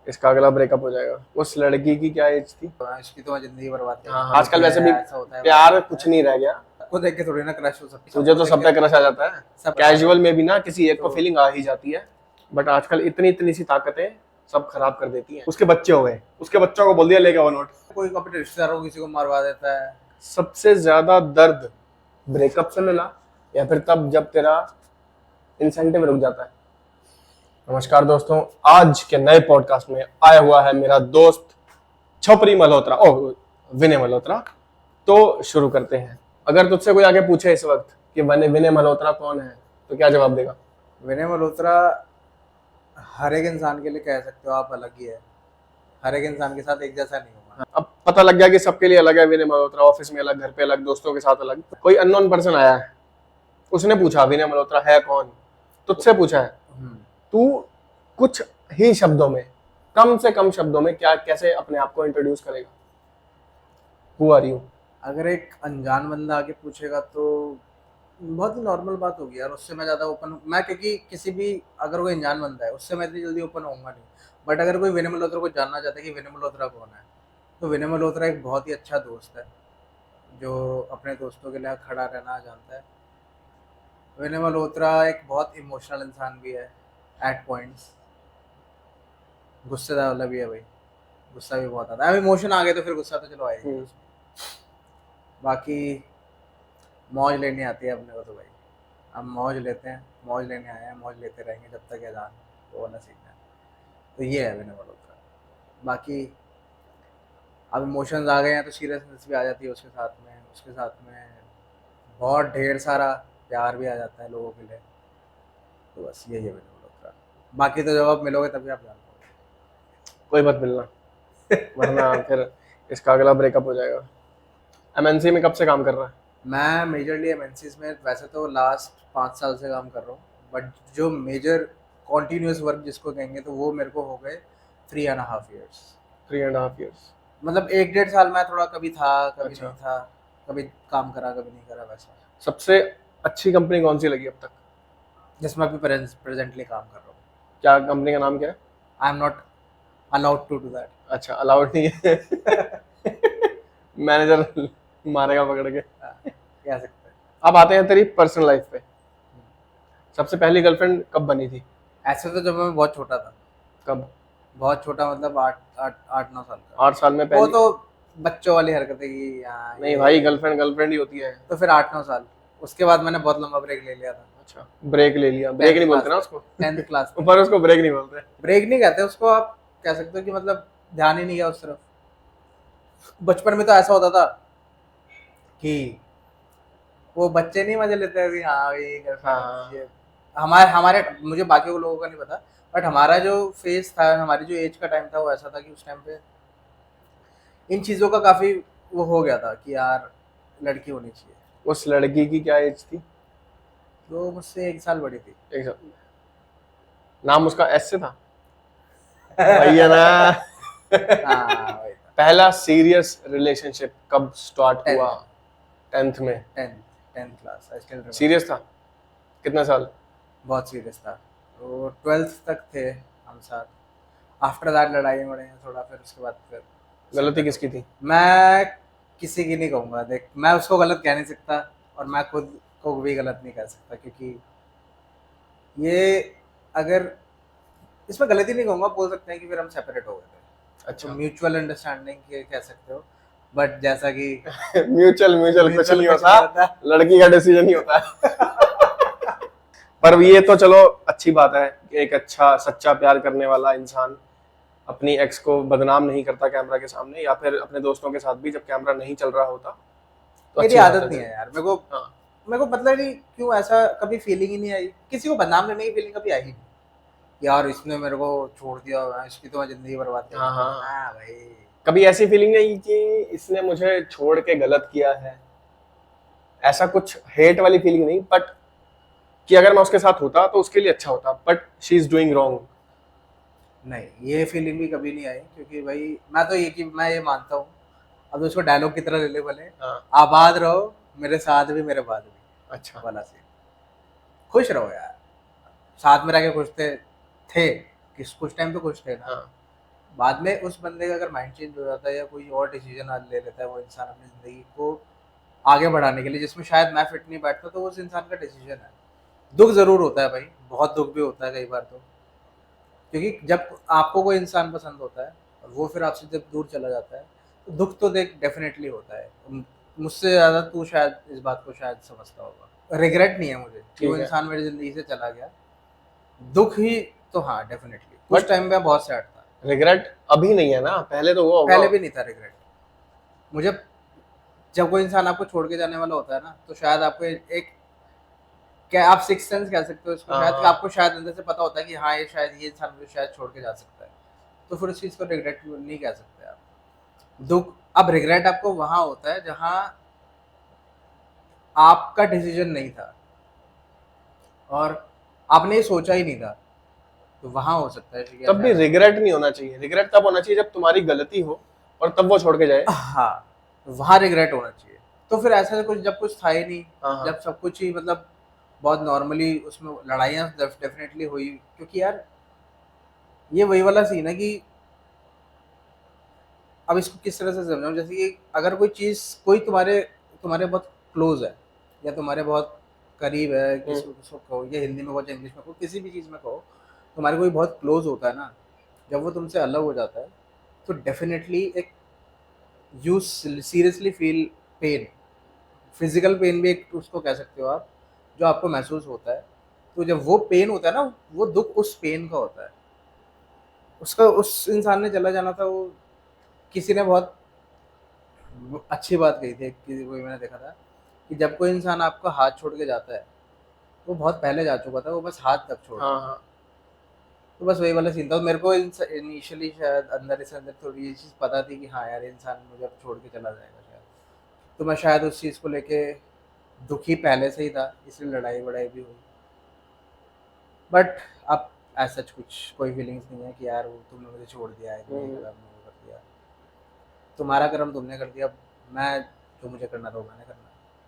इसका अगला ब्रेकअप हो जाएगा। उस लड़की की क्या एज थी? इसकी तो जिंदगी बर्बाद कर हाँ, दी। आजकल वैसे भी ऐसा होता है, प्यार कुछ नहीं रह गया। सबको देख के थोड़ी ना क्रश हो सकती है। तुझे तो सब पे क्रश आ जाता है, सब कैजुअल में भी ना किसी एक को तो- फीलिंग आ ही जाती है। बट आजकल इतनी इतनी सी ताकतें सब खराब कर देती हैं। उसके बच्चे हो गए, उसके बच्चों को बोल दिया लेके आओ नोट। कोई अपने रिश्तेदारों को किसी को मरवा देता है। सबसे ज्यादा दर्द ब्रेकअप से मिला या फिर तब जब तेरा इंसेंटिव रुक जाता है? नमस्कार दोस्तों, आज के नए पॉडकास्ट में आया हुआ है मेरा दोस्त छपरी मल्होत्रा, विनय मल्होत्रा। तो शुरू करते हैं। अगर तुझसे कोई आगे पूछे इस वक्त कि विनय मल्होत्रा कौन है, तो क्या जवाब देगा? विनय मल्होत्रा हर एक इंसान के लिए कह सकते हो आप अलग ही है। हर एक इंसान के साथ एक जैसा नहीं होगा। अब पता लग गया कि सबके लिए अलग है विनय मल्होत्रा। ऑफिस में अलग, घर पे अलग, दोस्तों के साथ अलग। कोई अननोन पर्सन आया है, उसने पूछा विनय मल्होत्रा है कौन, तुझसे पूछा है, तू कुछ ही शब्दों में, कम से कम शब्दों में क्या कैसे अपने आप को इंट्रोड्यूस करेगा? Who are you? अगर एक अनजान बंदा आके पूछेगा तो बहुत ही नॉर्मल बात होगी यार। उससे मैं ज़्यादा ओपन मैं, क्योंकि किसी भी अगर कोई अनजान बंदा है उससे मैं इतनी जल्दी ओपन होऊंगा नहीं। बट अगर कोई विनय मल्होत्रा को जानना चाहता है कि विनय मल्होत्रा कौन है, तो विनय मल्होत्रा एक बहुत ही अच्छा दोस्त है जो अपने दोस्तों के लिए खड़ा रहना जानता है। विनय मल्होत्रा एक बहुत इमोशनल इंसान भी है एट पॉइंट्स। गुस्सेदार वाला भी है भाई, गुस्सा भी बहुत आता है। अब इमोशन आ गए तो फिर गुस्सा तो चलो आएगा। बाकी मौज लेनी आती है अपने को तो भाई, हम मौज लेते हैं, मौज लेने आए हैं, मौज लेते रहेंगे जब तक अजान वो वाला सीखना है। तो ये है विनय मल्होत्रा। बाकी अब इमोशंस आ गए हैं तो सीरियसनेस भी आ जाती है उसके साथ में। उसके साथ में बहुत ढेर सारा प्यार भी आ जाता है लोगों के लिए। तो बस यही है विनय मल्होत्रा। बाकी तो जब आप मिलोगे तभी आप जान पाओगे। कोई मत मिलना वरना फिर इसका अगला ब्रेकअप हो जाएगा। एमएनसी में कब से काम कर रहा है? मैं मेजरली एमएनसीज में वैसे तो लास्ट 5 साल से काम कर रहा हूँ। बट जो मेजर कॉन्टीन्यूस वर्क जिसको कहेंगे तो वो मेरे को हो गए 3.5 ईयर्स। 3.5 ईयर्स। मतलब 1 डेढ़ साल मैं थोड़ा कभी था कभी अच्छा। नहीं था, कभी काम करा कभी नहीं करा वैसा। सबसे अच्छी कंपनी कौन सी लगी अब तक? जिसमें अभी प्रेजेंटली काम कर रहा हूँ। क्या कंपनी का नाम क्या है? I am not allowed to do that. अच्छा, अलाउड नहीं है। मैनेजर मारेगा पकड़ के। कह सकते हैं। अब आते हैं तेरी पर्सनल लाइफ पे। सबसे पहली गर्लफ्रेंड कब बनी थी? ऐसे तो जब मैं बहुत छोटा था। कब? बहुत छोटा मतलब 8 9 साल का। 8 साल में वो पहली? तो बच्चों वाली हरकतें की नहीं भाई, गर्लफ्रेंड गर्लफ्रेंड ही होती है। तो फिर 8 9 साल। उसके बाद मैंने बहुत लंबा ब्रेक ले लिया था। अच्छा, ब्रेक ले लिया। ब्रेक नहीं बोलते ना उसको। 10th क्लास में। ऊपर उसको ब्रेक नहीं बोलते। ब्रेक नहीं कहते उसको, आप कह सकते हो कि मतलब ध्यान ही नहीं गया उस तरफ। बचपन में तो ऐसा होता था कि वो बच्चे नहीं मजे लेते थे कि हाँ ये हाँ। ये हमारे हमारे मुझे बाकी लोगों का नहीं पता। बट हमारा जो फेज था, हमारी जो एज का टाइम था वो ऐसा था कि उस टाइम पे इन चीज़ों का काफ़ी वो हो गया था कि यार लड़की होनी चाहिए। उस लड़की की क्या एज थी? तो मुझसे 1 साल बड़ी थी। एक साल। नाम उसका एस से था? वही है ना। हाँ वही था। पहला सीरियस रिलेशनशिप कब स्टार्ट Tenth. हुआ? 10th में? 10th class. I still remember. Serious था? कितने साल? बहुत सीरियस था। तो 12th तक थे हम साथ। आफ्टर दैट लड़ाई में हैं थोड़ा, फिर उसके बाद फिर गलती किसकी थी? मैं किसी की नहीं कहूँगा। देख, मैं उसको गलत कह नहीं सकता और मैं खुद को भी गलत नहीं कह सकता, क्योंकि ये अगर इसमें गलती नहीं कहूँगा, बोल सकते हैं कि फिर हम सेपरेट हो गए थे। अच्छा। तो म्यूचुअल अंडरस्टैंडिंग के कह सकते हो। बट जैसा कि म्यूचुअल कुछ नहीं होता, लड़की का डिसीजन ही होता है। पर ये तो चलो अच्छी बात है कि एक अच्छा सच्चा प्यार करने वाला इंसान अपनी एक्स को बदनाम नहीं करता कैमरा के सामने, या फिर अपने दोस्तों के साथ भी जब कैमरा नहीं चल रहा होता। तो मेरी अच्छी बात आदत नहीं है यार। मेरे हाँ। को मतलब नहीं क्यों ऐसा कभी फीलिंग ही नहीं आई। किसी को बदनाम करने की फीलिंग कभी आई ही नहीं यार। इसने मेरे को छोड़ दिया, इसकी तो मैं जिंदगी बर्बाद कर दी। हाँ भाई। कभी ऐसी फीलिंग नहीं कि इसने मुझे छोड़ के गलत किया है? ऐसा कुछ हेट वाली फीलिंग नहीं, बट कि अगर मैं उसके साथ होता तो उसके लिए अच्छा होता, but she is doing wrong. नहीं, ये फीलिंग भी कभी नहीं आई, क्योंकि भाई मैं ये मानता हूँ। अब उसको डायलॉग की तरह ले ले भले, आबाद रहो मेरे साथ भी मेरे बाद भी। अच्छा वाला सीन। खुश रहो यार, साथ में रह के खुश थे कि कुछ टाइम तो खुश थे ना। बाद में उस बंदे का अगर माइंड चेंज हो जाता है या कोई और डिसीजन ले लेता है वो इंसान अपनी ज़िंदगी को आगे बढ़ाने के लिए, जिसमें शायद मैं फिट नहीं बैठता, तो वो उस इंसान का डिसीजन है। दुःख ज़रूर होता है भाई, बहुत दुःख भी होता है कई बार तो, क्योंकि जब आपको कोई इंसान पसंद होता है और वो फिर आपसे जब दूर चला जाता है, तो दुःख तो देख डेफ़िनेटली होता है। मुझसे ज़्यादा तू शायद इस बात को शायद समझता होगा। रिग्रेट नहीं है मुझे कि वो ठीक है, इंसान मेरी ज़िंदगी से चला गया। दुःख ही तो हाँ, डेफ़िनेटली। कुछ बट टाइम में बहुत सैड था। रिग्रेट अभी नहीं है ना, पहले तो हुआ होगा। पहले भी नहीं था रिग्रेट। मुझे जब कोई इंसान आपको छोड़ के जाने वाला होता है ना, तो शायद आपको एक क्या आप सिक्स्थ सेंस कह सकते हो इसको हाँ शायद, कि हाँ। आपको शायद अंदर से पता होता है कि हाँ, ये शायद ये इंसान मुझे शायद छोड़ के जा सकता है। तो फिर उस चीज़ को रिग्रेट नहीं कह सकते आप। दुःख अब रिग्रेट आपको वहाँ होता है जहाँ आपका डिसीजन नहीं था और आपने ये सोचा ही नहीं था, तो वहाँ हो सकता है कि तब भी शायद रिग्रेट नहीं होना चाहिए, रिग्रेट तब होना चाहिए जब तुम्हारी गलती हो और तब वो छोड़ के जाए। हाँ, वहाँ रिग्रेट होना चाहिए। तो फिर ऐसा कुछ जब कुछ था ही नहीं, हाँ हाँ। जब सब कुछ ही मतलब बहुत नॉर्मली उसमें लड़ाइयाँ डेफ़िनेटली हुई, क्योंकि यार ये वही वाला सीन है कि अब इसको किस तरह से समझाऊँ, जैसे कि अगर कोई चीज़ कोई तुम्हारे तुम्हारे बहुत क्लोज़ है या तुम्हारे बहुत करीब है, हम्म। किसी किसको कहो, या हिंदी में कहो चाहे इंग्लिश में कहो, किसी भी चीज़ में कहो, तुम्हारे कोई बहुत क्लोज़ होता है ना, जब वो तुमसे अलग हो जाता है, तो डेफ़िनेटली एक you seriously feel pain, physical pain भी एक उसको कह सकते हो आप, जो आपको महसूस होता है। तो जब वो पेन होता है ना, वो दुःख उस पेन का होता है। उसका उस इंसान ने चला जाना था, वो किसी ने बहुत वो अच्छी बात कही थी कि वही मैंने देखा था कि जब कोई इंसान आपका हाथ छोड़ के जाता है, वो बहुत पहले जा चुका था, वो बस हाथ तक छोड़ हाँ रहा था। हाँ। तो बस वही वाला सीन था। मेरे को इनिशियली शायद अंदर से अंदर थोड़ी ये चीज़ पता थी कि हाँ यार, ये इंसान मुझे अब छोड़ के चला जाएगा शायद। तो मैं शायद उस चीज़ को लेके दुखी पहले से ही था, इसलिए लड़ाई वड़ाई भी हुई। बट अब एज सच कुछ कोई फीलिंग्स नहीं है कि यार वो तुमने मुझे छोड़ दिया है, ये हम्म। करा मैंने वो कर दिया। तुम्हारा कर्म तुमने कर दिया, मैं जो मुझे करना था वो मैंने करना।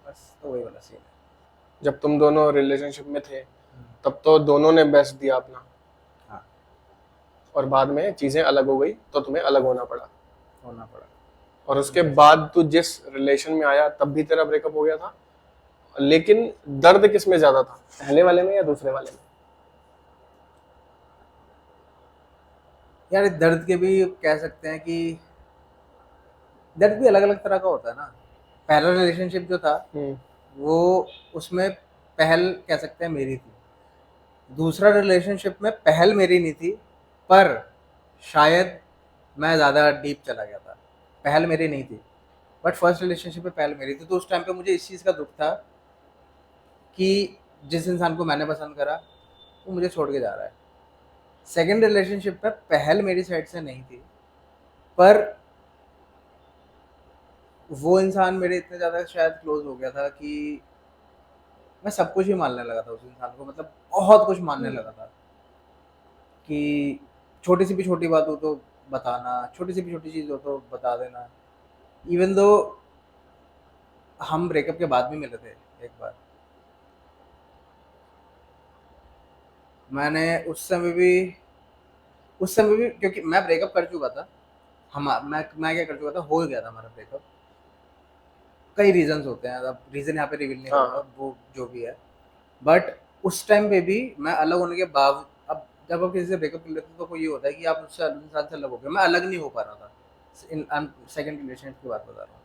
बस तो वही वाला सीन है। जब तुम दोनों रिलेशनशिप में थे हम्म, तब तो दोनों ने बेस्ट दिया अपना, हाँ, और बाद में चीजें अलग हो गई तो तुम्हें अलग होना पड़ा। होना पड़ा। और उसके Yes. बाद तू जिस रिलेशन में आया तब भी तेरा ब्रेकअप हो गया था, लेकिन दर्द किस में ज्यादा था, पहले वाले में या दूसरे वाले में? यार दर्द के भी कह सकते हैं कि दर्द भी अलग अलग तरह का होता है ना। पहला रिलेशनशिप जो था हम्म। वो, उसमें पहल कह सकते हैं मेरी थी। दूसरा रिलेशनशिप में पहल मेरी नहीं थी, पर शायद मैं ज़्यादा डीप चला गया था। पहल मेरी नहीं थी, बट फर्स्ट रिलेशनशिप में पहल मेरी थी। तो उस टाइम पे मुझे इस चीज़ का दुख था कि जिस इंसान को मैंने पसंद करा वो मुझे छोड़ के जा रहा है। सेकंड रिलेशनशिप में पहल मेरी साइड से नहीं थी, पर वो इंसान मेरे इतने ज़्यादा शायद क्लोज हो गया था कि मैं सब कुछ ही मानने लगा था उस इंसान को, मतलब बहुत कुछ मानने लगा था कि छोटी सी भी छोटी बात हो तो बताना, छोटी सी भी छोटी चीज़ हो तो बता देना। इवन दो हम ब्रेकअप के बाद भी मिले थे एक बार, मैंने उस समय भी क्योंकि मैं ब्रेकअप कर चुका था। हम मैं क्या कर चुका था, हो गया था हमारा ब्रेकअप। कई रीजंस होते हैं, अब रीज़न यहाँ पे रिवील नहीं हाँ करूँगा, हाँ। वो जो भी है। बट उस टाइम पे भी मैं अलग होने के बाद, अब जब आप किसी से ब्रेकअप कर लेते हो तो कोई ये होता है कि आप उससे इंसान से अलग हो गए। मैं अलग नहीं हो पा रहा था। सेकंड रिलेशनशिप की बात बता रहा हूँ,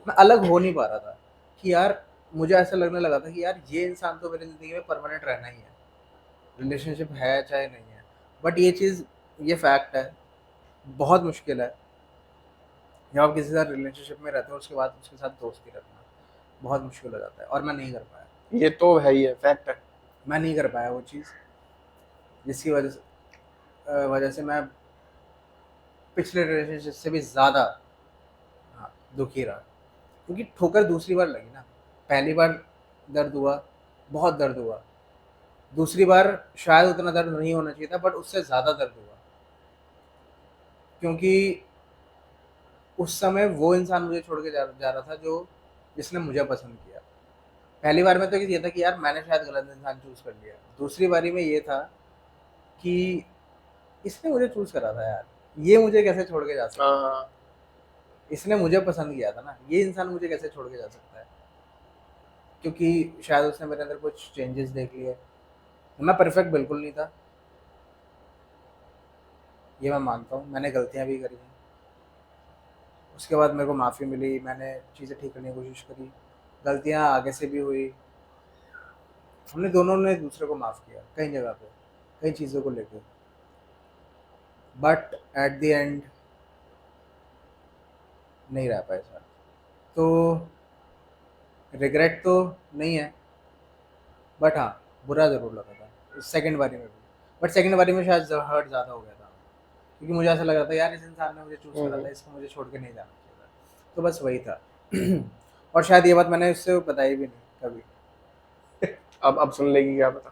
मैं अलग हो नहीं पा रहा था कि यार मुझे ऐसा लगने लगा था कि यार ये इंसान तो मेरी ज़िंदगी में परमानेंट रहना ही है, रिलेशनशिप है चाहे नहीं है। बट ये चीज़, ये फैक्ट है, बहुत मुश्किल है जब आप किसी के साथ रिलेशनशिप में रहते हो उसके बाद उसके साथ दोस्ती रखना बहुत मुश्किल हो जाता है, और मैं नहीं कर पाया। ये तो है ही है, फैक्ट है। मैं नहीं कर पाया वो चीज़, जिसकी वजह से मैं पिछले रिलेशनशिप से भी ज़्यादा, हाँ, दुखी रहा। क्योंकि ठोकर दूसरी बार लगी ना। पहली बार दर्द हुआ, बहुत दर्द हुआ। दूसरी बार शायद उतना दर्द नहीं होना चाहिए था, बट उससे ज़्यादा दर्द हुआ, क्योंकि उस समय वो इंसान मुझे छोड़ के जा रहा था जो जिसने मुझे पसंद किया। पहली बार में तो ये था कि यार मैंने शायद गलत इंसान चूज़ कर लिया। दूसरी बारी में ये था कि इसने मुझे चूज़ करा था यार, ये मुझे कैसे छोड़ के जा सकता है? हाँ इसने मुझे पसंद किया था ना, ये इंसान मुझे कैसे छोड़ के जा सकता है? क्योंकि शायद उसने मेरे अंदर कुछ चेंजेस देख लिए। मैं परफेक्ट बिल्कुल नहीं था, ये मैं मानता हूँ, मैंने गलतियाँ भी करी हैं। उसके बाद मेरे को माफ़ी मिली, मैंने चीज़ें ठीक करने की कोशिश करी, गलतियाँ आगे से भी हुई। हमने दोनों ने एक दूसरे को माफ़ किया कई जगह पे, कई चीज़ों को लेके, बट एट द एंड नहीं रह पाए साथ। तो रिग्रेट तो नहीं है, बट हाँ बुरा ज़रूर लगा था सेकंड बारी में भी। बट सेकंड बारी में शायद हर्ट ज़्यादा हो गया था, क्योंकि मुझे ऐसा लग रहा था यार इस इंसान ने मुझे चूज़ करा था, इसको मुझे छोड़ के नहीं जाना चाहिए था। तो बस वही था। और शायद ये बात मैंने उससे बताई भी नहीं कभी। अब सुन लेगी, क्या पता।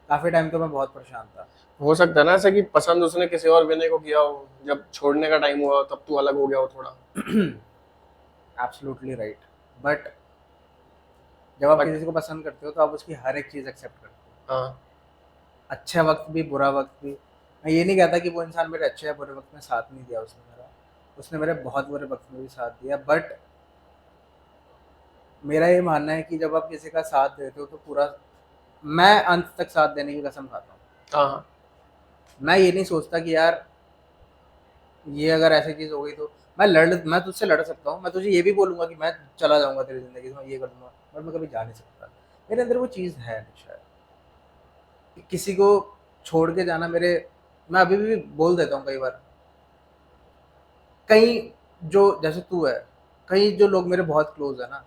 काफ़ी टाइम तो मैं बहुत परेशान था। हो सकता है ना ऐसा कि पसंद उसने किसी और विनय को किया हो, जब छोड़ने का टाइम हुआ तब तू अलग हो गया हो थोड़ा। Absolutely right. बट जब आप बट किसी को पसंद करते हो तो आप उसकी हर एक चीज़ एक्सेप्ट करते हो, हाँ अच्छा वक्त भी बुरा वक्त भी। मैं ये नहीं कहता कि वो इंसान मेरे अच्छे या बुरे वक्त में साथ नहीं दिया उसने मेरे बहुत बुरे वक्त में भी साथ दिया। बट मेरा ये मानना है कि जब आप किसी का साथ देते हो तो पूरा, मैं अंत तक साथ देने की कसम खाता हूँ। हाँ मैं ये नहीं सोचता कि यार ये अगर ऐसी चीज़ हो गई तो मैं तुझसे लड़ सकता हूँ, मैं तुझे ये भी बोलूँगा कि मैं चला जाऊँगा तेरी ज़िंदगी से, मैं ये कर दूँगा, बट मैं कभी जा नहीं सकता। मेरे अंदर वो चीज़ है नहीं शायद कि किसी को छोड़ के जाना मेरे। मैं अभी भी बोल देता हूँ कई बार, कई जो जैसे तू है, कई जो लोग मेरे बहुत क्लोज है ना,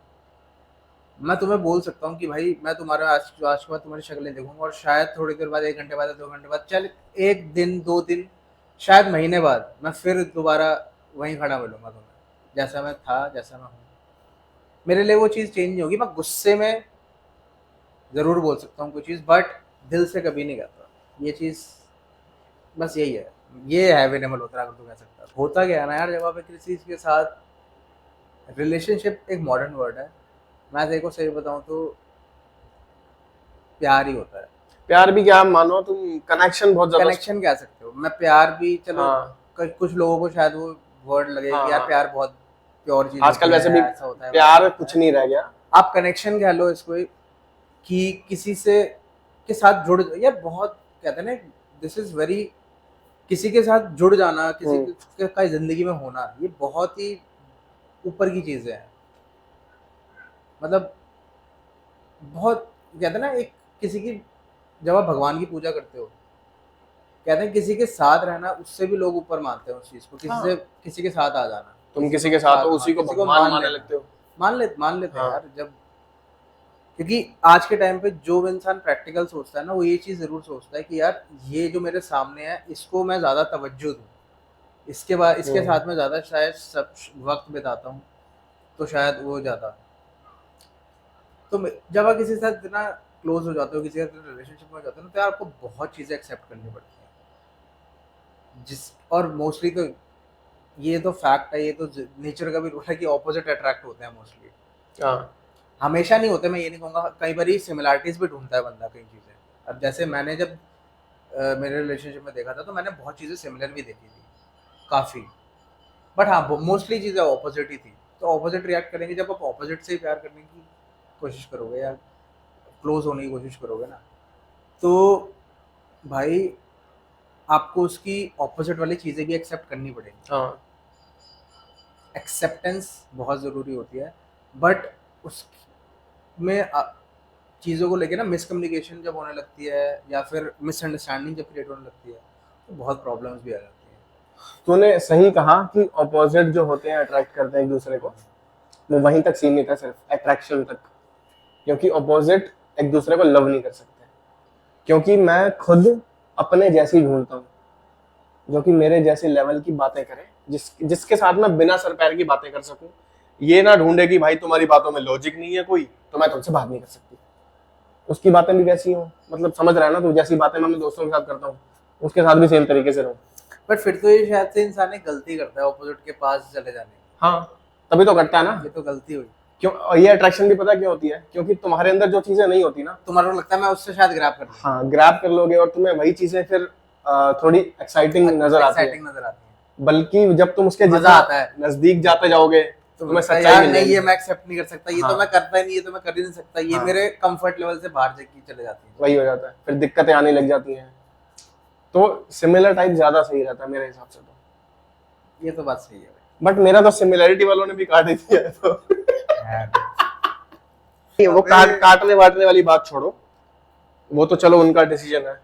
मैं तुम्हें बोल सकता हूँ कि भाई मैं तुम्हारा आज आज के बाद तुम्हारी शक्लें देखूंगा, और शायद थोड़ी देर बाद, 1 घंटे बाद, 2 घंटे बाद, चल 1 दिन 2 दिन, शायद महीने बाद मैं फिर दोबारा वहीं खड़ा मिलूंगा तुम्हें, जैसा मैं था जैसा मैं हूँ। मेरे लिए वो चीज़ चेंज नहीं होगी। मैं गुस्से में ज़रूर बोल सकता हूँ कोई चीज़, बट दिल से कभी नहीं कहता ये चीज़। बस यही है, ये है विनय मल्होत्रा, अगर तू कह सकता है। होता क्या है ना यार, जब आप किसी के साथ, रिलेशनशिप एक मॉडर्न वर्ड है, मैं तेरे को सही बताऊँ तो प्यार ही होता है। प्यार भी क्या, मानो तुम कनेक्शन बहुत ज्यादा। कनेक्शन कह सकते हो, मैं प्यार भी चलो, हाँ कुछ लोगों को शायद वो वर्ड लगे हाँ कि यार हाँ। प्यार बहुत प्योर चीज आजकल होती वैसे है, भी ऐसा होता है, वैसा प्यार होता कुछ है। नहीं रह गया। आप कनेक्शन कह लो इसको, कि किसी से के साथ जुड़, यार बहुत कहते हैं ना, दिस इज वेरी, किसी के साथ जुड़ जाना, किसी का जिंदगी में होना, ये बहुत ही ऊपर की चीजें हैं। मतलब बहुत, कहते हैं ना, एक किसी की, जब आप भगवान की पूजा करते हो, कहते हैं किसी के साथ रहना, उससे भी लोग ऊपर मानते हैं उस चीज को, हाँ, किसी के साथ आ जाना, तुम किसी के साथ हो हाँ, उसी को किसी को भगवान मान मानने लेना, लगते हो। मान लेते हैं हाँ यार। जब, क्योंकि आज के टाइम पे जो इंसान प्रैक्टिकल सोचता है ना, वो ये चीज़ ज़रूर सोचता है कि यार ये जो मेरे सामने है, इसको मैं ज़्यादा तवज्जो दूँ, इसके बाद इसके साथ में ज़्यादा शायद सब वक्त बिताता हूँ, तो शायद वो ज़्यादा। तो जब आप किसी के साथ इतना क्लोज हो जाते हो, किसी के साथ रिलेशनशिप में हो जाते हो ना, तो यार आपको बहुत चीज़ें एक्सेप्ट करनी पड़ती हैं, और मोस्टली तो ये तो फैक्ट है, ये तो नेचर का भी रूल है कि ऑपोजिट अट्रैक्ट होते हैं मोस्टली। हाँ हमेशा नहीं होते, मैं ये नहीं कहूँगा, कई बार सिमिलैरिटीज भी ढूंढता है बंदा कई चीज़ें। अब जैसे मैंने जब मेरे रिलेशनशिप में देखा था, तो मैंने बहुत चीज़ें सिमिलर भी देखी थी काफ़ी, बट हाँ मोस्टली चीज़ें ऑपोजिट ही थी। तो ऑपोजिट रिएक्ट करेंगे, जब आप ऑपोजिट से ही प्यार करने की कोशिश करोगे या क्लोज होने की कोशिश करोगे ना, तो भाई आपको उसकी ऑपोजिट वाली चीज़ें भी एक्सेप्ट करनी पड़ेंगी। हाँ एक्सेप्टेंस बहुत ज़रूरी होती है, बट उसमें चीज़ों को लेके ना मिसकम्युनिकेशन जब होने लगती है, या फिर मिसअंडरस्टैंडिंग जब क्रिएट होने लगती है, तो बहुत प्रॉब्लम्स भी आ जाती हैं। तूने सही कहा कि ऑपोजिट जो होते हैं अट्रैक्ट करते हैं एक दूसरे को, वो वहीं तक सीमित है, सिर्फ अट्रैक्शन तक। क्योंकि ऑपोजिट एक दूसरे को लव नहीं कर सकते। क्योंकि मैं खुद अपने जैसी ढूंढता हूँ, जो कि मेरे जैसे लेवल की बातें करे, जिसके साथ मैं बिना सर पैर की बातें कर सकूं। ये ना ढूंढे कि भाई तुम्हारी बातों में लॉजिक नहीं है कोई, तो मैं तुमसे बात नहीं कर सकती। उसकी बातें भी वैसी हो, मतलब समझ रहा है ना तू, जैसी बातें मैं अपने दोस्तों के साथ करता हूँ, उसके साथ भी सेम तरीके से रहूं। बट फिर तो ये शायद से इंसान एक गलती करता है ऑपोजिट के पास चले जाने की। हाँ, तभी तो करता है ना। ये तो गलती हुई। क्यों? और ये अट्रैक्शन भी पता क्या होती है, क्योंकि तुम्हारे अंदर जो चीजें नहीं होती ना, तुम्हारा को लगता है मैं उससे शायद ग्रैब कर लूं। हाँ, ग्रैब कर लोगे और तुम्हें वही चीजें फिर थोड़ी एक्साइटिंग नजर आती है, एक्साइटिंग नजर आती है, बल्कि जब तुम उसके मजा जितना आता है। नजदीक जाते जाओगे तो तुम्हें लगता है सच्चाई यार मिल नहीं जाएगी। ये मैं एक्सेप्ट नहीं कर सकता, ये हाँ। तो मैं करता ही नहीं, ये तो मैं कर ही नहीं सकता, ये हाँ। मेरे कंफर्ट लेवल से बाहर जाके चले जाती है। वही हो जाता है, फिर दिक्कतें आने लग जाती हैं। तो सिमिलर टाइप ज्यादा सही रहता है मेरे हिसाब से तो। ये तो बात सही है बट मेरा तो सिमिलरिटी वालों ने भी काट ही दिया है तो भाई। वो काटने वाटने वाली बात छोड़ो, वो तो चलो उनका डिसीजन है,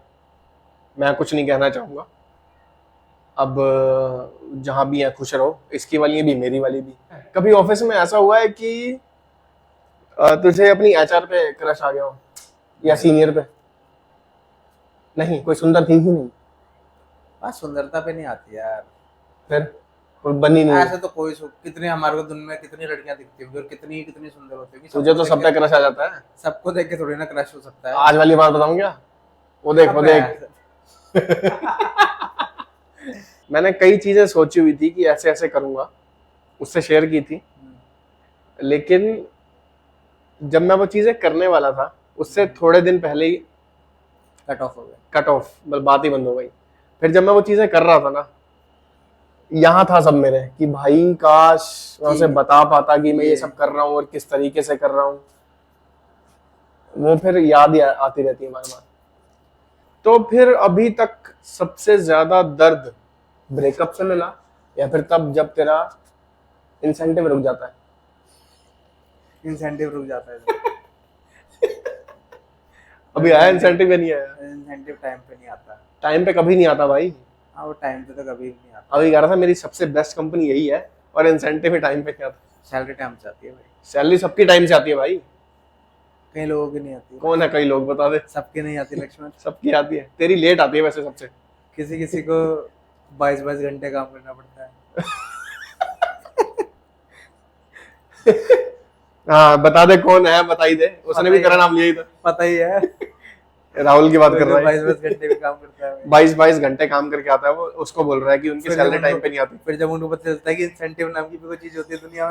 मैं कुछ नहीं कहना चाहूंगा। अब जहां भी है खुश रहो, इसकी वाली भी मेरी वाली भी। कभी ऑफिस में ऐसा हुआ है कि तुझे अपनी एचआर पे क्रश आ गया हो या सीनियर पे? नहीं, कोई सुंदर थी ही नहीं? हाँ, सुंदरता पे नहीं आती यार, फिर कोई बनी नहीं? ऐसे तो कोई कितने हमारे को दिन में कितनी लड़कियां दिखती होंगी और कितनी कितनी सुंदर होती होगी, तुझे तो सब पे क्रश आ जाता है। सबको देख के थोड़ी ना क्रश हो सकता है। आज वाली बात बताऊं क्या? वो देख, वो देख। मैंने कई चीजें सोची हुई थी कि ऐसे ऐसे करूंगा, उससे शेयर की थी, लेकिन जब मैं वो चीजें करने वाला था उससे थोड़े दिन पहले ही कट ऑफ हो गया। कट ऑफ, मतलब बात ही बंद हो गई। फिर जब मैं वो चीजें कर रहा था ना, यहाँ था सब मेरे कि भाई काश मैं उसे बता पाता कि मैं ये सब कर रहा हूँ और किस तरीके से कर रहा हूँ। वो फिर याद ही आती रहती है बार बार। तो फिर अभी तक सबसे ज्यादा दर्द ब्रेकअप से मिला या फिर तब जब तेरा इंसेंटिव रुक जाता है? इंसेंटिव रुक जाता है। अभी आया इंसेंटिव या नहीं आया? इंसेंटिव टाइम पे नहीं आता। टाइम पे कभी नहीं आता भाई। हाँ, वो टाइम पे तो कभी नहीं आता। अभी कह रहा था मेरी सबसे बेस्ट कंपनी यही है और इंसेंटिव भी टाइम पे नहीं आता। सैलरी टाइम से आती है भाई। सैलरी सबकी टाइम से आती है भाई। कई लोगों की नहीं आती। कौन है कई लोग, बता दे। सबकी नहीं आती लक्ष्मण। सबकी आती है, तेरी लेट आती है वैसे सबसे। किसी किसी को 22-22 घंटे काम करना पड़ता है। हाँ बता दे कौन है, बता ही दे, उसने भी तेरा नाम लिया ही था। पता ही है, राहुल की बात कर रहा है। 22-22 घंटे भी काम करता है। 22-22 घंटे काम करके आता है वो, उसको बोल रहा है कि उनकी सैलरी टाइम पे नहीं आती। फिर जब उनको पता चलता है कि इंसेंटिव नाम की भी कोई चीज होती है दुनिया में,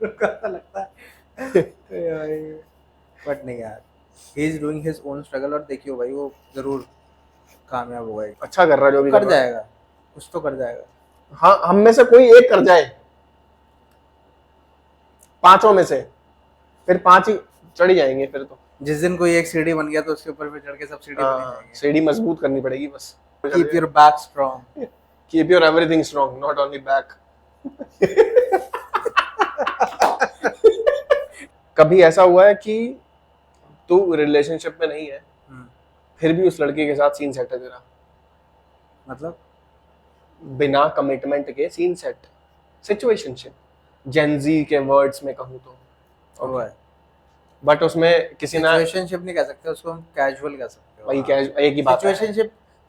उनको ऐसा लगता है बट नहीं यार, he is doing his own struggle. और देखियो भाई वो जरूर कामयाब होगा, अच्छा कर रहा है जो भी कर जाएगा, कुछ तो कर जाएगा। हाँ, हम में से कोई एक कर जाए, पांचों में से, फिर 5 ही चढ़ ही जाएंगे फिर तो। जिस दिन कोई एक सीढ़ी बन गया तो उसके ऊपर फिर चढ़ के सब सीढ़ी बन जाएंगे। सीढ़ी मजबूत करनी पड़ेगी बस। Keep your back strong, keep your everything strong, not only back. कभी ऐसा हुआ है कि तू रिलेशनशिप में नहीं है फिर भी उस लड़के के साथ सीन सेट है तेरा? मतलब बिना कमिटमेंट के सीन सेट, सिचुएशनशिप, जेनजी के वर्ड्स में कहूँ तो। हुआ है, बट उसमें किसी ना, सिचुएशनशिप नहीं कह सकते उसको, हम कैजुअल कह सकते हो। वही एक ही बात है।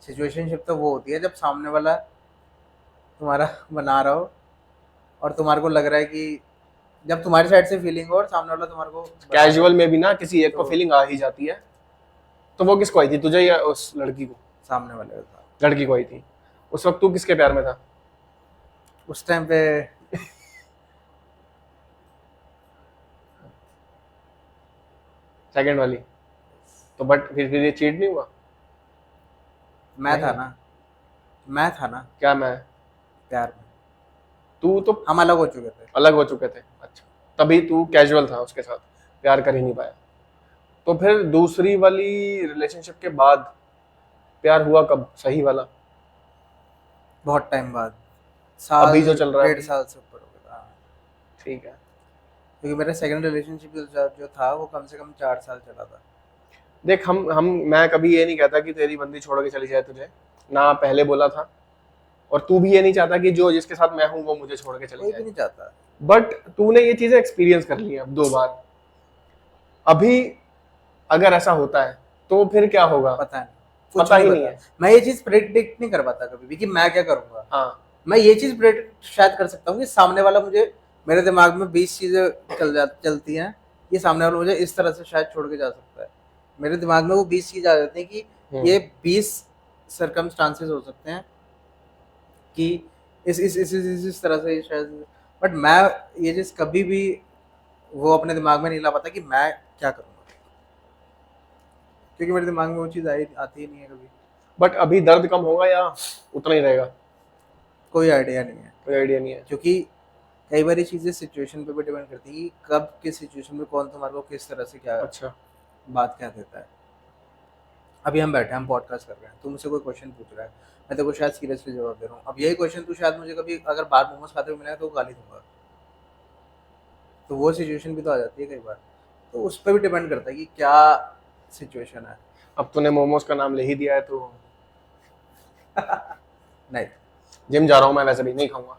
सिचुएशनशिप तो वो होती है जब सामने वाला तुम्हारा बना रहा हो और तुम्हारे को लग रहा है कि जब तुम्हारी साइड से फीलिंग हो और सामने वाला तुम्हारे को कैजुअल में भी ना किसी एक को फीलिंग आ ही जाती है। तो वो किसको आई थी, तुझे या उस लड़की को? सामने वाले को। लड़की को आई थी। उस वक्त तू किसके प्यार में था? उस टाइम पे सेकंड वाली। तो बट फिर ये चीट नहीं हुआ? मैं था ना क्या मैं? प्यार में तू तो हम अलग हो चुके थे। अलग हो चुके थे, अच्छा। तभी तू कैजुअल था उसके साथ, प्यार कर ही नहीं पाया। तो फिर दूसरी वाली रिलेशनशिप के बाद प्यार हुआ कब, सही वाला? बहुत टाइम बाद, साल अभी जो चल रहा है 1.5 साल से ऊपर हो गया। ठीक है। क्योंकि मेरा सेकंड रिलेशनशिप जो था वो कम से कम 4 साल चला था। देख मैं कभी ये नहीं कहता कि तेरी बंदी छोड़ के चली जाए तुझे, ना पहले बोला था, और तू भी ये नहीं चाहता कि जो जिसके साथ मैं हूँ वो मुझे छोड़ के चली कोई जाए। भी नहीं चाहता। बट तूने ये चीजें एक्सपीरियंस कर ली हैं अब 2 बार। अभी अगर ऐसा होता है तो फिर क्या होगा? पता नहीं, पता ही नहीं है। मैं ये चीज प्रेडिक्ट नहीं कर पाता कभी भी कि मैं क्या करूंगा। हाँ, मैं ये चीज प्रेडिक्ट शायद कर सकता हूँ कि सामने वाला मुझे, मेरे दिमाग में 20 चीजें चलती हैं, ये सामने वाला मुझे इस तरह से शायद छोड़ के जा सकता है। मेरे दिमाग में वो 20 चीज आ जाती है कि ये 20 सर्कमस्टांसेस हो सकते हैं कि इस तरह से शायद। बट मैं ये चीज कभी भी वो अपने दिमाग में नहीं ला पाता कि मैं क्या करूँगा, क्योंकि मेरे दिमाग में वो चीज़ आती ही नहीं है कभी। बट अभी दर्द कम होगा या उतना ही रहेगा? कोई आइडिया नहीं है, कोई आइडिया नहीं है। क्योंकि कई बार ये चीजें सिचुएशन पे भी डिपेंड करती है कि कब किस सिचुएशन में कौन तुम्हारे को किस तरह से क्या अच्छा। बात क्या देता है। अभी हम बैठे हैं, हम पॉडकास्ट कर रहे हैं, तू मुझसे कोई क्वेश्चन पूछ रहा है, मैं तेरे को शायद सीरियसली जवाब दे रहा हूँ। अब यही क्वेश्चन तू शायद मुझे कभी अगर बाहर मोमोज खाते हुए मिला है तो गाली दूंगा, तो वो सिचुएशन भी तो आ जाती है कई बार। तो उस पर भी डिपेंड करता है कि क्या सिचुएशन है। अब तूने मोमोज का नाम ले ही दिया है तो नहीं, जिम जा रहा हूँ मैं, वैसे भी नहीं खाऊंगा।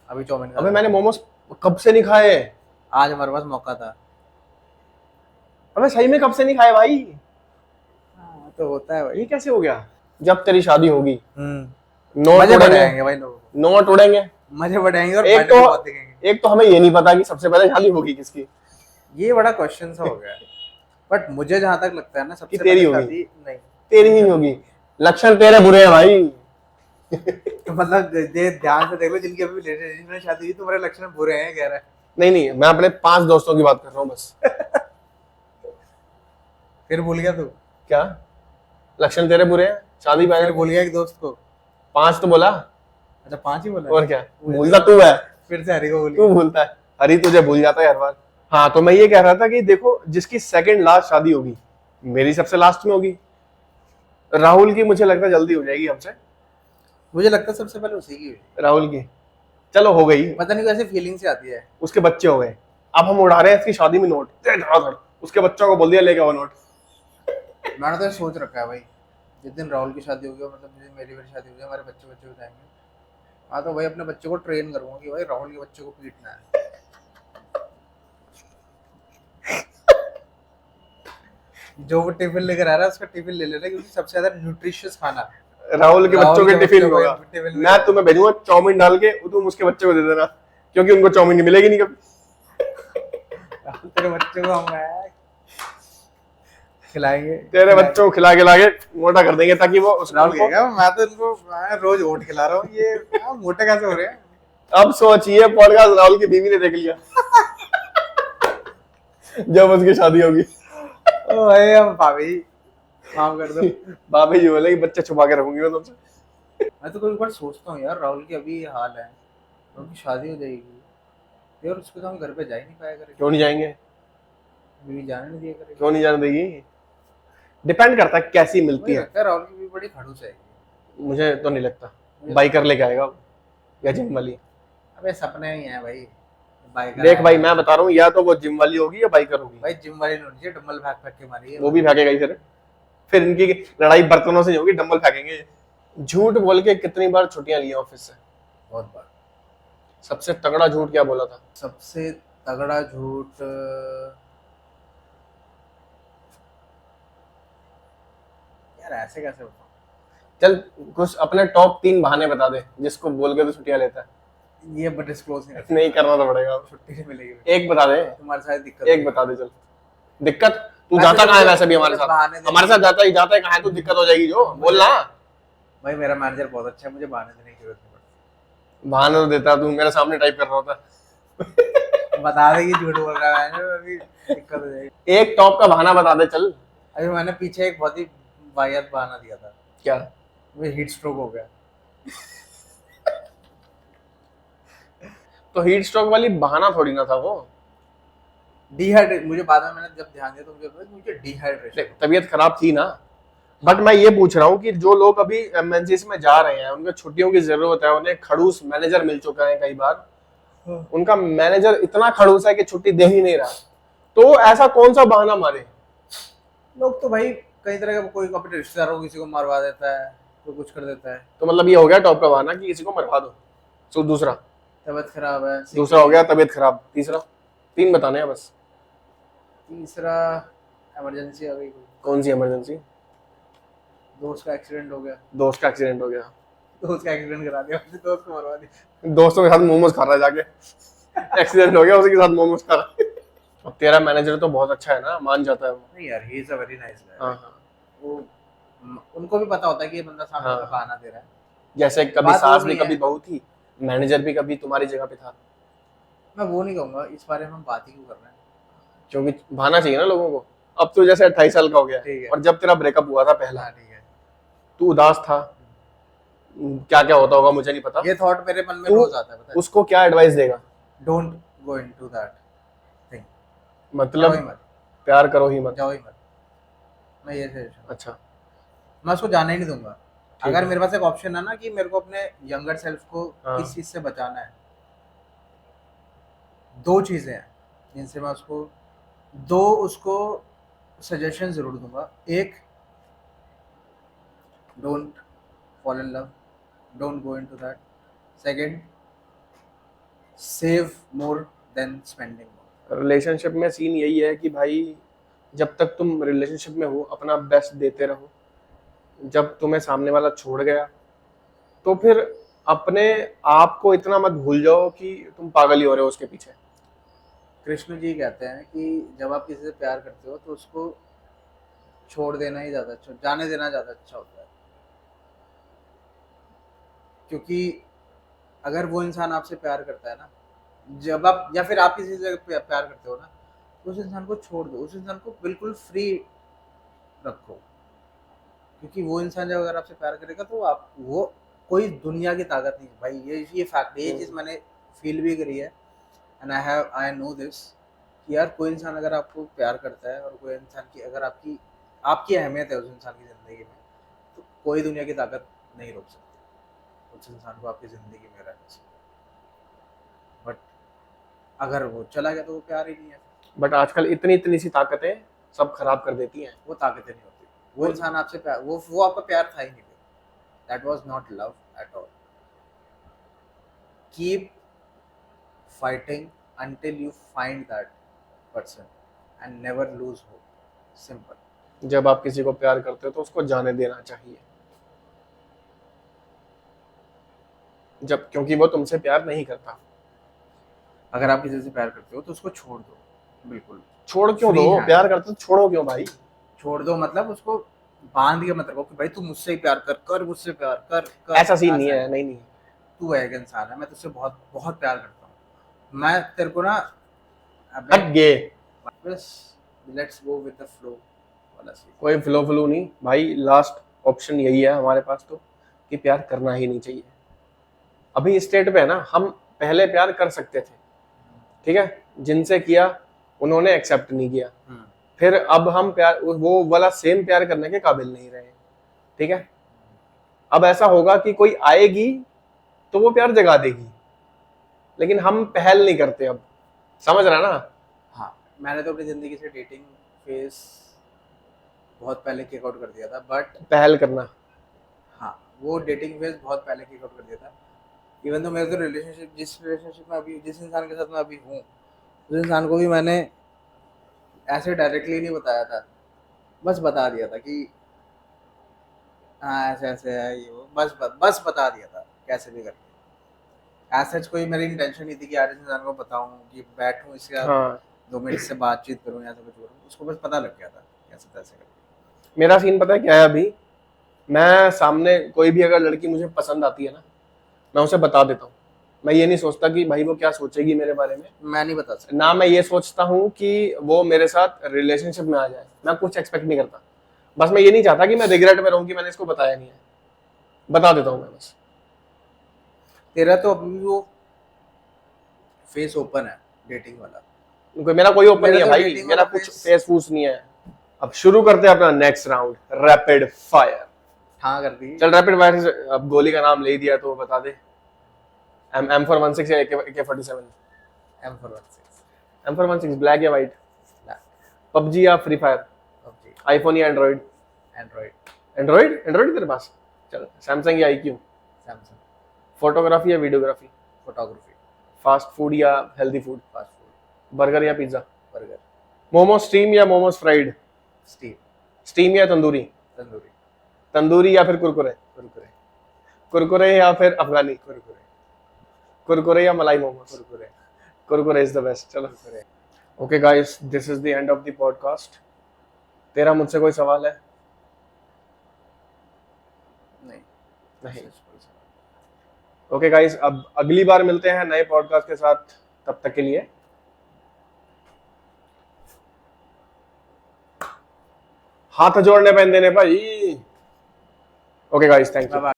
अभी चाउमीन अबे मैंने मोमोज कब से नहीं खाए। आज हमारे पास मौका था। अबे सही में कब से नहीं खाए भाई। हाँ, तो होता है भाई। ये कैसे हो गया? जब तेरी शादी होगी नोट मजे उड़ेंगे, बढ़ाएंगे भाई, लोगों को नोट उड़ेंगे। मजे बढ़ाएंगे और एक खाने को बहुत तो दिखेंगे। एक तो हमें ये नहीं पता कि सबसे पहले शादी होगी किसकी। ये बड़ा क्वेश्चन सा हो गया है। बट मुझे जहां तक लगता है ना, सबसे कि तेरी पहले होगी। शादी नहीं, तेरी ही होगी। लक्षण तेरे बुरे हैं भाई। तो मतलब ये ध्यान से देखो, जिनकी अभी रिलेशनशिप में शादी हुई, तुम्हारे लक्षण बुरे हैं कह रहा है। नहीं नहीं, मैं अपने 5 दोस्तों की बात कर रहा हूँ बस। फिर भूल गया तू? क्या लक्षण तेरे बुरे हैं? शादी फिर पहले भूल गया एक दोस्त को? 5 तो बोला। अच्छा 5 ही बोला? और क्या भूलता तू है? फिर से हरी को भूल तू गया। भूलता है, हरी तुझे भूल जाता है हर बार। हाँ तो मैं ये कह रहा था कि देखो, जिसकी सेकंड लास्ट शादी होगी, मेरी सबसे लास्ट में होगी। राहुल की मुझे लगता है जल्दी हो जाएगी हमसे। मुझे लगता है सबसे पहले उसी की हुई। राहुल की चलो हो गई, पता नहीं कैसे फीलिंग से आती है। उसके बच्चे हो गए। अब हम उड़ा रहे हैं इसकी शादी में नोट, धड़ाधड़। उसके बच्चों को बोल दिया लेके आओ नोट। मैंने तो ये सोच रखा है भाई, जिस दिन राहुल की शादी होगी, मतलब जिस दिन मेरी शादी होगी, हमारे बच्चे बच्चे हो जाएंगे। हाँ तो भाई अपने बच्चे को ट्रेन करूंगा कि भाई राहुल के बच्चे को पीटना है। जो वो टिफिन लेकर आ रहा है उसका टिफिन ले लेना, क्योंकि सबसे ज्यादा न्यूट्रिशियस खाना राहुल के बच्चों के टिफिन बच्चों को होगा। टिफिन में मैं तुम्हें भेजूंगा चाउमीन डाल के, तुम उसके बच्चे को दे देना, क्योंकि उनको चाउमीन नहीं मिलेगी नहीं कभी। तेरे बच्चों को हम खिलाएंगे, तेरे बच्चों को खिला के मोटा कर देंगे, ताकि वो उस राहुल कहेगा मैं तो इनको रोज ओट खिला रहा हूँ, ये मोटे कैसे हो रहे हैं। अब सोचिए पॉडकास्ट राहुल की बीवी ने देख लिया जब उसकी शादी होगी। ओ भाई अब भाभी माफ कर दो। बाबी जी बोले कि बच्चे छुपा के रखूंगी मैं तुमसे। मैं तो कोई बार सोचता हूँ यार, राहुल की अभी ये हाल है, उनकी शादी हो जाएगी यार, उसको तो हम घर पे जा ही नहीं पाया करेंगे। क्यों नहीं जाएंगे? बीवी जाने नहीं दिया करेगी। क्यों नहीं जाने देगी? डिपेंड करता है कैसी मिलती मुझे है। लगता है राहुल की बीवी बड़ी खड़ूस है। मुझे तो नहीं लगता। बाइकर लेके आएगा वो, या जिम वाली। अबे सपने ही हैं भाई, बाइकर देख भाई मैं बता रहा हूँ, या तो वो जिम वाली होगी या बाइकर होगी। भाई जिम वाली नहीं चाहिए, डम्बल फेंक फेंक के मारी है वो भी फेंकेगा ही फिर इनकी लड़ाई बर्तनों से नहीं होगी, डंबल फेंकेंगे। झूठ बोल के कितनी बार छुट्टियां ली ऑफिस से? बहुत बार। सबसे तगड़ा झूठ क्या बोला था? सबसे तगड़ा झूठ यार ऐसे कैसे बताऊं? चल कुछ अपने टॉप 3 बहाने बता दे जिसको बोल के तो छुट्टियां लेता है। ये बट डिस्क्लोज नहीं करते। नहीं करना तो पड़ेगा। छुट्टी नहीं मिलेगी, एक बता दे, तुम्हारे साथ दिक्कत एक बता दे चल। दिक्कत तू वैसे जाता तो कहाँ है? मुझे- वैसे भी हमारे मुझे साथ, बहाने देने हमारे साथ जाता है कहाँ है? तो दिक्कत हो जाएगी जो बोलना। भाई मेरा मैनेजर बहुत अच्छा है, मुझे बहाने देने की जरूरत नहीं पड़ती। बहाना तो देता तू, मेरे सामने टाइप कर रहा होता। बता दे कि झूठ बोल रहा है मैनेजर, अभी दिक्कत हो जाएगी। एक टॉप का बहाना बता दे चल। अभी मैंने पीछे एक बहुत ही वाहियात बहाना दिया था, क्या? मुझे हीट स्ट्रोक हो गया। तो हीट स्ट्रोक वाली बहाना थोड़ी ना था वो। डिहाइड्रेट, मुझे बाद में मैंने जब ध्यान दिया तो मुझे लगा कि मुझे डिहाइड्रेशन। देख, तबीयत खराब थी ना, बट मैं ये पूछ रहा हूँ कि जो लोग अभी एमएनसीज में जा रहे हैं, उनको छुट्टियों की जरूरत है, उन्हें खड़ूस मैनेजर मिल चुका है कई बार, उनका मैनेजर इतना खड़ूस है कि छुट्टी दे ही नहीं रहा, तो ऐसा कौन सा बहाना मारे? लोग तो भाई कई तरह का, कोई अपने रिश्तेदारों को किसी को मरवा देता है, कोई कुछ कर देता है। तो मतलब ये हो गया टॉप का बहाना कि किसी को मरवा दो। तो दूसरा तबीयत खराब है। दूसरा हो गया तबीयत खराब। तीसरा? 3 बताने हैं बस। तीसरा इमरजेंसी आ गई, कोई कौन सी इमरजेंसी? दोस्त का एक्सीडेंट हो गया। दोस्त का एक्सीडेंट हो गया। दोस्त का एक्सीडेंट करा दिया, अपने दोस्त को मरवा दिया। दोस्तों के साथ मोमोज खा रहा है जाके एक्सीडेंट हो गया, उसी के साथ मोमोज खा रहा है। अब तेरा मैनेजर तो बहुत अच्छा है ना, मान जाता है वो। नहीं यार, he is a very nice guy. हाँ हाँ। वो उनको भी पता होता है कि ये बंदा सामने हाँ। का बहाना दे रहा है। जैसे कभी बात वो सास भी नहीं कभी है। बहू थी, मैनेजर भी कभी तुम्हारी जगह पे था। मैं वो नहीं कहूंगा, इस बारे में हम बात ही क्यों कर रहे हैं। क्योंकि बहाना चाहिए ना लोगों को। अब तो जैसे 28 साल का हो गया ठीक है। और जब तेरा ब्रेकअप हुआ था पहला, हाँ ठीक है। तू उदास था, क्या क्या होता होगा मुझे नहीं पता, ये थॉट मेरे मन में तू रोज आता है, पता उसको क्या एडवाइस देगा? है। Don't go into that thing. मतलब जाओ ही मत, प्यार करो ही मत। जाओ ही मत। मैं ये सजेशन, अच्छा, मैं उसको जाने ही नहीं दूंगा। ठीक अगर है। मेरे पास एक ऑप्शन है ना कि मेरे को अपने यंगर सेल्फ को हाँ। किस चीज से बचाना है, दो चीजें हैं जिनसे मैं उसको, दो उसको सजेशन जरूर दूंगा। एक, don't fall in love, don't go into that. Second, save more than spending more. Relationship में सीन यही है कि भाई जब तक तुम रिलेशनशिप में हो अपना बेस्ट देते रहो। जब तुम्हें सामने वाला छोड़ गया तो फिर अपने आप को इतना मत भूल जाओ कि तुम पागल ही हो रहे हो उसके पीछे। कृष्ण जी कहते हैं कि जब आप किसी से प्यार करते हो तो उसको छोड़ देना ही ज्यादा अच्छा, जाने देना ज्यादा अच्छा होता है। क्योंकि अगर वो इंसान आपसे प्यार करता है ना, जब आप या फिर आप किसी से प्यार करते हो ना, तो उस इंसान को छोड़ दो, उस इंसान को बिल्कुल फ्री रखो। क्योंकि वो इंसान जब अगर आपसे प्यार करेगा तो आप वो, कोई दुनिया की ताकत नहीं है भाई, ये फैक्ट है, ये चीज़ मैंने फील भी करी है। एंड आई नो दिस कि यार कोई इंसान अगर आपको प्यार करता है और कोई इंसान की अगर आपकी आपकी अहमियत है उस इंसान की ज़िंदगी में, तो कोई दुनिया की ताकत नहीं रोक सकती उस इंसान को आपकी ज़िंदगी में रहने से। बट अगर वो चला गया तो वो प्यार ही नहीं है। बट आजकल इतनी इतनी सी ताकतें सब खराब कर देती हैं। वो ताकतें नहीं होती, वो इंसान आपसे प्यार, वो आपका प्यार था ही नहीं। That was not love at all. Keep fighting until you find that person and never lose hope. Simple. जब आप किसी को प्यार करते हो तो उसको जाने देना चाहिए, जब क्योंकि वो तुमसे प्यार नहीं करता। अगर आप किसी से प्यार करते हो तो उसको छोड़ दो, बिल्कुल। छोड़ क्यों Free दो? hand. प्यार करते हो तो छोड़ो क्यों भाई? छोड़ दो मतलब उसको बांध के मत रखो कि भाई तू मुझसे ही प्यार कर, कर मुझसे प्यार कर, कर। ऐसा सीन नहीं है, नहीं नहीं। तू है एक इंसान है, मैं तुझसे बहुत बहुत प्यार करता हूँ, मैं तेरे को ना हट गे। बस let's go with the flow वाला सीन। कोई फ्लो फ्लो नहीं भाई, लास्ट ऑप्शन यही है हमारे पास तो कि प्यार करना ही नहीं चाहिए। अभी इस स्टेट पे है ना, हम पहले प्यार कर सकते थे, ठीक है, जिनसे किया उन्होंने एक्सेप्ट नहीं किया, फिर अब हम प्यार वो वाला सेम प्यार करने के काबिल नहीं रहे, ठीक है। अब ऐसा होगा कि कोई आएगी तो वो प्यार जगा देगी, लेकिन हम पहल नहीं करते अब, समझ रहा ना? हाँ, मैंने तो अपनी ज़िंदगी से डेटिंग फेज बहुत पहले किक आउट कर दिया था, बट पहल करना, हाँ वो डेटिंग फेज बहुत पहले किक आउट कर दिया था। इवन तो मेरे तो रिलेशनशिप, जिस रिलेशनशिप में अभी, जिस इंसान के साथ मैं अभी हूँ, उस इंसान को भी मैंने ऐसे डायरेक्टली नहीं बताया था, बस बता दिया था कि हाँ ऐसे ऐसे है ये वो, बस बता दिया था कैसे भी करके। ऐसा कोई मेरी इंटेंशन नहीं थी कि आज इस इंसान को बताऊं कि बैठूं इसके साथ हाँ 2 मिनट से बातचीत करूं या ऐसा कुछ करूं, उसको बस पता लग गया था कैसे तैसे करके। मेरा सीन पता है क्या है? अभी मैं सामने कोई भी अगर लड़की मुझे पसंद आती है ना, मैं उसे बता देता हूँ। मैं ये नहीं सोचता कि भाई वो क्या सोचेगी मेरे बारे में, मैं नहीं बता सकता। ना मैं ये सोचता हूँ कि वो मेरे साथ रिलेशनशिप में आ जाए, मैं कुछ एक्सपेक्ट नहीं करता। बस मैं ये नहीं चाहता कि मैं रिग्रेट में रहूं कि मैंने इसको बताया नहीं है, बता देता हूँ मैं बस। तेरा तो अभी भी वो फेस ओपन है डेटिंग वाला, मेरा कोई ओपन मेरा नहीं है तो भाई, dating मेरा वाला कुछ phase- फेस फूस नहीं है। अब शुरू करते हैं अपना नेक्स्ट राउंड, रैपिड फायर। हाँ कर दी। चल रैपिड फायर से, अब गोली का नाम ले ही दिया तो बता दे। M416 या AK47? M416 M416 ब्लैक या वाइट? पबजी या फ्री फायर? PUBG आईफोन या एंड्रॉइड? एंड्रॉइड एंड्रॉइड एंड्रॉइड तेरे पास? चल सैमसंग या IQ? सैमसंग फोटोग्राफी या वीडियोग्राफी? फोटोग्राफी फास्ट फूड या healthy food? Fast food burger या पिज्जा? बर्गर मोमोज स्टीम या मोमोज फ्राइड? स्टीम स्टीम या तंदूरी? तंदूरी तंदूरी या फिर कुरकुरे? कुरकुरे कुरकुरे या फिर अफगानी? कुरकुरे कुरकुरे या मलाई momos? Kurkure Kurkure is the best. चलो Kurkure. Okay guys, this is the end of the podcast. तेरा मुझसे कोई सवाल है? नहीं नहीं। सच कोई सवाल ओके गाइस, अब अगली बार मिलते हैं नए पॉडकास्ट के साथ, तब तक के लिए हाथ जोड़ने पहन देने भाई। Okay guys, thank you. Bye.